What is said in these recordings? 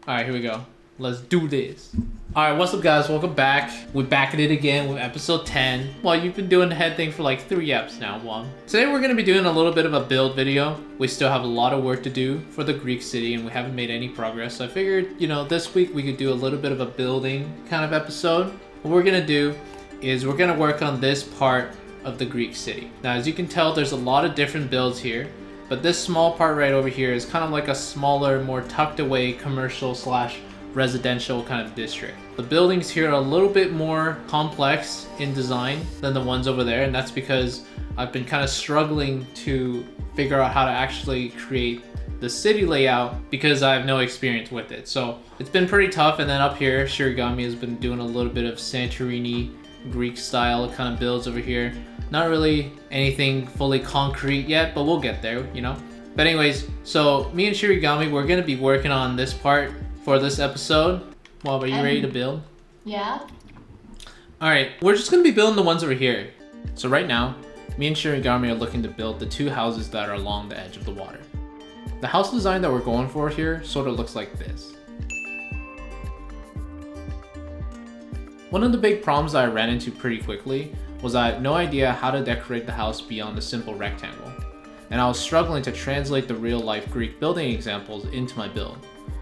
All right, here we go. Let's do this. All right, what's up guys? Welcome back. We're back at it again with episode 10. Well, you've been doing the head thing for like 3 eps now, One. Today we're gonna be doing a little bit of a build video. We still have a lot of work to do for the Greek city and we haven't made any progress. So I figured, this week we could do a little bit of a building kind of episode. What we're gonna do is we're gonna work on this part of the Greek city. Now, as you can tell, there's a lot of different builds here, but this small part right over here is kind of like a smaller, more tucked away commercial slash residential kind of district. The buildings here are a little bit more complex in design than the ones over there, and that's because I've been kind of struggling to figure out how to actually create the city layout because I have no experience with it. So it's been pretty tough. And then up here, Shirigamee has been doing a little bit of Santorini Greek style kind of builds over here. Not really anything fully concrete yet, but we'll get there, But anyways, so me and Shirigamee, we're gonna be working on this part for this episode. Well, are you ready to build? Yeah. All right, we're just gonna be building the ones over here. So right now, me and Shirigamee are looking to build the 2 houses that are along the edge of the water. The house design that we're going for here sort of looks like this. One of the big problems that I ran into pretty quickly was I had no idea how to decorate the house beyond a simple rectangle. And I was struggling to translate the real life Greek building examples into my build.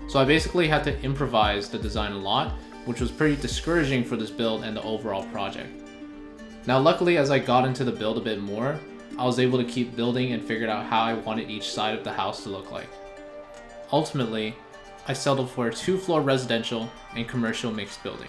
So I basically had to improvise the design a lot, which was pretty discouraging for this build and the overall project. Now luckily, as I got into the build a bit more, I was able to keep building and figured out how I wanted each side of the house to look like. Ultimately, I settled for a 2-floor residential and commercial mixed building.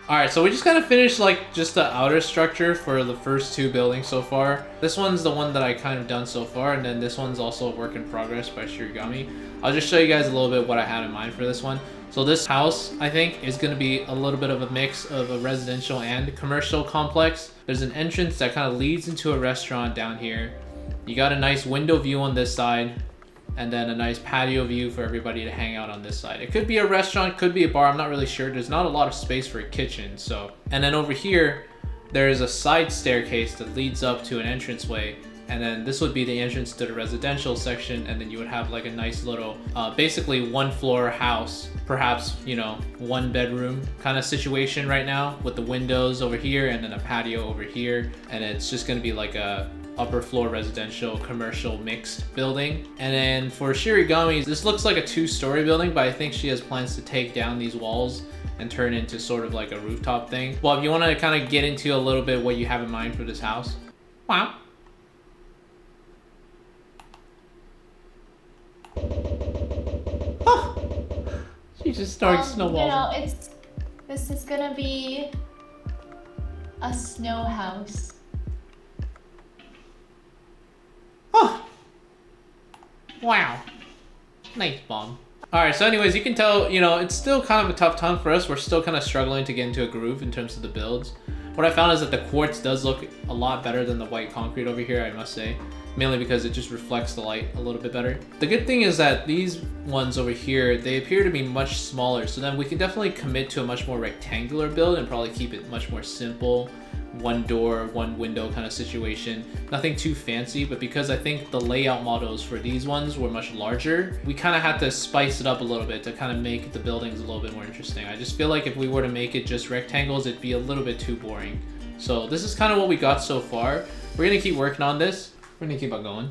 Alright, so we just kind of finished just the outer structure for the first 2 buildings so far. This one's the one that I kind of done so far, and then this one's also a work in progress by Shirigamee. I'll just show you guys a little bit what I had in mind for this one. So this house, I think, is going to be a little bit of a mix of a residential and commercial complex. There's an entrance that kind of leads into a restaurant down here. You got a nice window view on this side, and then a nice patio view for everybody to hang out on this side. It could be a restaurant, could be a bar, I'm not really sure. There's not a lot of space for a kitchen, so. And then over here, there is a side staircase that leads up to an entranceway, and then this would be the entrance to the residential section, and then you would have like a nice little, basically 1-floor house, perhaps, 1 bedroom kind of situation right now, with the windows over here and then a patio over here, and it's just gonna be like a upper floor residential commercial mixed building. And then for Shirigamee, this looks like a 2-story building, but I think she has plans to take down these walls and turn into sort of like a rooftop thing. Well, if you want to kind of get into a little bit what you have in mind for this house. Wow. She just starts snowballing. This is gonna be a snow house. Oh! Wow. Nice bomb. Alright, so anyways, you can tell, it's still kind of a tough time for us. We're still kind of struggling to get into a groove in terms of the builds. What I found is that the quartz does look a lot better than the white concrete over here, I must say. Mainly because it just reflects the light a little bit better. The good thing is that these ones over here, they appear to be much smaller, so then we can definitely commit to a much more rectangular build and probably keep it much more simple. 1 door, 1 window kind of situation. Nothing too fancy, but because I think the layout models for these ones were much larger, we kind of had to spice it up a little bit to kind of make the buildings a little bit more interesting. I just feel like if we were to make it just rectangles, it'd be a little bit too boring. So this is kind of what we got so far. We're gonna keep working on this. We're gonna keep on going.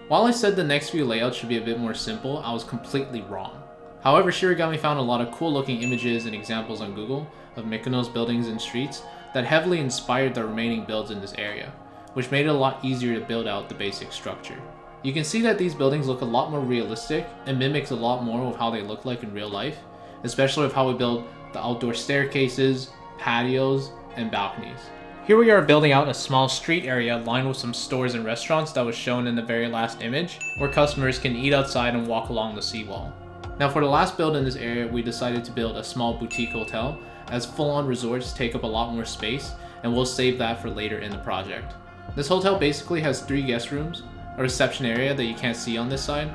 While I said the next few layouts should be a bit more simple, I was completely wrong. However, Shirigamee found a lot of cool looking images and examples on Google of Mykonos buildings and streets that heavily inspired the remaining builds in this area, which made it a lot easier to build out the basic structure. You can see that these buildings look a lot more realistic and mimics a lot more of how they look like in real life, especially with how we build the outdoor staircases, patios, and balconies. Here we are building out a small street area lined with some stores and restaurants that was shown in the very last image, where customers can eat outside and walk along the seawall. Now for the last build in this area, we decided to build a small boutique hotel, as full-on resorts take up a lot more space, and we'll save that for later in the project. This hotel basically has 3 guest rooms, a reception area that you can't see on this side,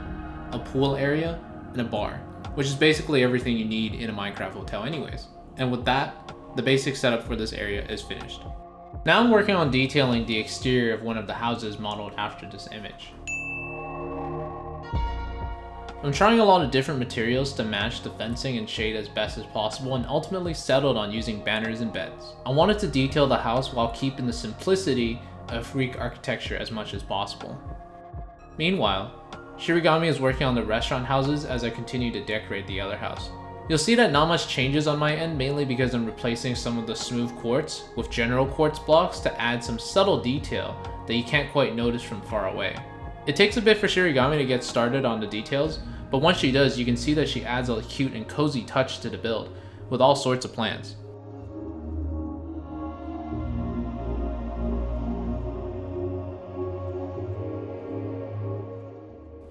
a pool area, and a bar, which is basically everything you need in a Minecraft hotel anyways. And with that, the basic setup for this area is finished. Now I'm working on detailing the exterior of one of the houses modeled after this image. I'm trying a lot of different materials to match the fencing and shade as best as possible, and ultimately settled on using banners and beds. I wanted to detail the house while keeping the simplicity of Greek architecture as much as possible. Meanwhile, Shirigamee is working on the restaurant houses as I continue to decorate the other house. You'll see that not much changes on my end, mainly because I'm replacing some of the smooth quartz with general quartz blocks to add some subtle detail that you can't quite notice from far away. It takes a bit for Shirigamee to get started on the details, but once she does, you can see that she adds a cute and cozy touch to the build, with all sorts of plants.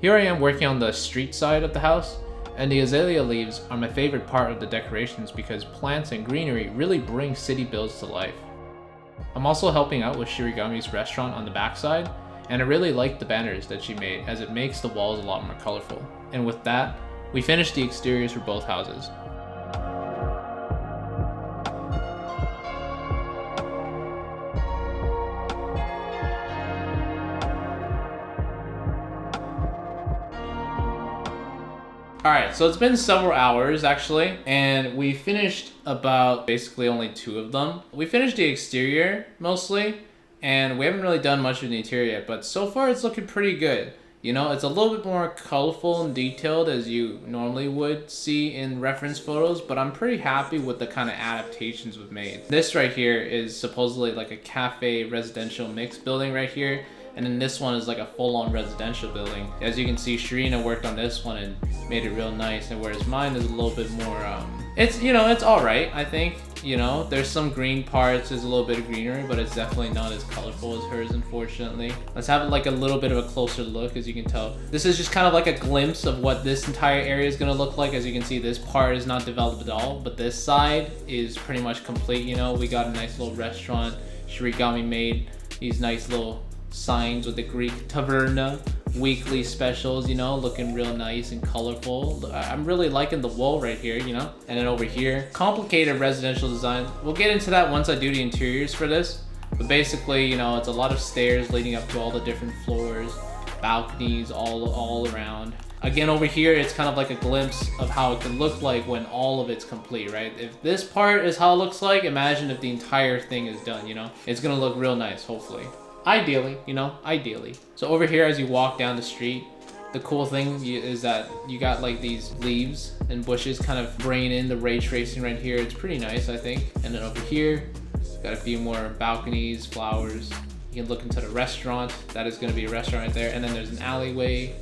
Here I am working on the street side of the house, and the azalea leaves are my favorite part of the decorations because plants and greenery really bring city builds to life. I'm also helping out with Shirigamee's restaurant on the backside, and I really like the banners that she made as it makes the walls a lot more colorful. And with that, we finished the exteriors for both houses. Alright, so it's been several hours actually, and we finished about basically only 2 of them. We finished the exterior mostly, and we haven't really done much of the interior yet, but so far it's looking pretty good. You know, it's a little bit more colorful and detailed as you normally would see in reference photos, but I'm pretty happy with the kind of adaptations we've made. This right here is supposedly like a cafe residential mix building right here. And then this one is like a full-on residential building. As you can see, Sharina worked on this one and made it real nice, and whereas mine is a little bit more, it's, you know, it's alright, I think. You know, there's some green parts, there's a little bit of greenery, but it's definitely not as colorful as hers, unfortunately. Let's have like a little bit of a closer look. As you can tell, this is just kind of like a glimpse of what this entire area is gonna look like. As you can see, this part is not developed at all, but this side is pretty much complete. You know, we got a nice little restaurant. Shirigamee made these nice little signs with the Greek taverna weekly specials, you know, looking real nice and colorful. I'm really liking the wall right here, you know. And then over here, complicated residential design. We'll get into that once I do the interiors for this, but basically, you know, it's a lot of stairs leading up to all the different floors, balconies all around. Again, over here, it's kind of like a glimpse of how it can look like when all of it's complete, right? If this part is how it looks like, imagine if the entire thing is done, you know. It's gonna look real nice, hopefully. Ideally, you know, ideally. So over here, as you walk down the street, the cool thing is that you got like these leaves and bushes kind of bringing in the ray tracing right here. It's pretty nice, I think. And then over here, got a few more balconies, flowers. You can look into the restaurant. That is gonna be a restaurant right there. And then there's an alleyway.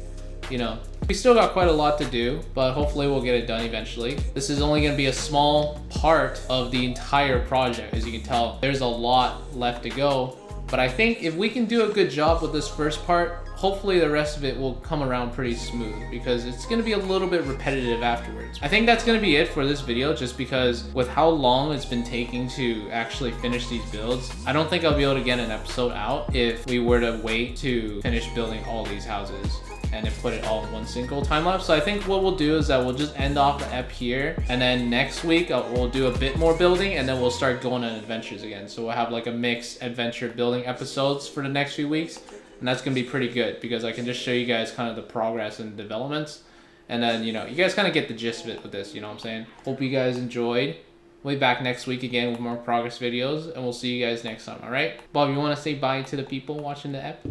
You know, we still got quite a lot to do, but hopefully we'll get it done eventually. This is only gonna be a small part of the entire project. As you can tell, there's a lot left to go. But I think if we can do a good job with this first part, hopefully the rest of it will come around pretty smooth, because it's gonna be a little bit repetitive afterwards. I think that's gonna be it for this video, just because with how long it's been taking to actually finish these builds, I don't think I'll be able to get an episode out if we were to wait to finish building all these houses and then put it all in one single time lapse. So I think what we'll do is that we'll just end off the ep here, and then next week we'll do a bit more building, and then we'll start going on adventures again. So we'll have like a mixed adventure building episodes for the next few weeks, and that's gonna be pretty good because I can just show you guys kind of the progress and developments, and then, you know, you guys kind of get the gist of it with this, you know what I'm saying? Hope you guys enjoyed. We'll be back next week again with more progress videos, and we'll see you guys next time, all right? Bob, you want to say bye to the people watching the ep?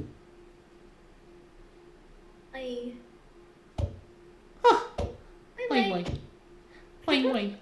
Bye. Bye bye. Bye bye.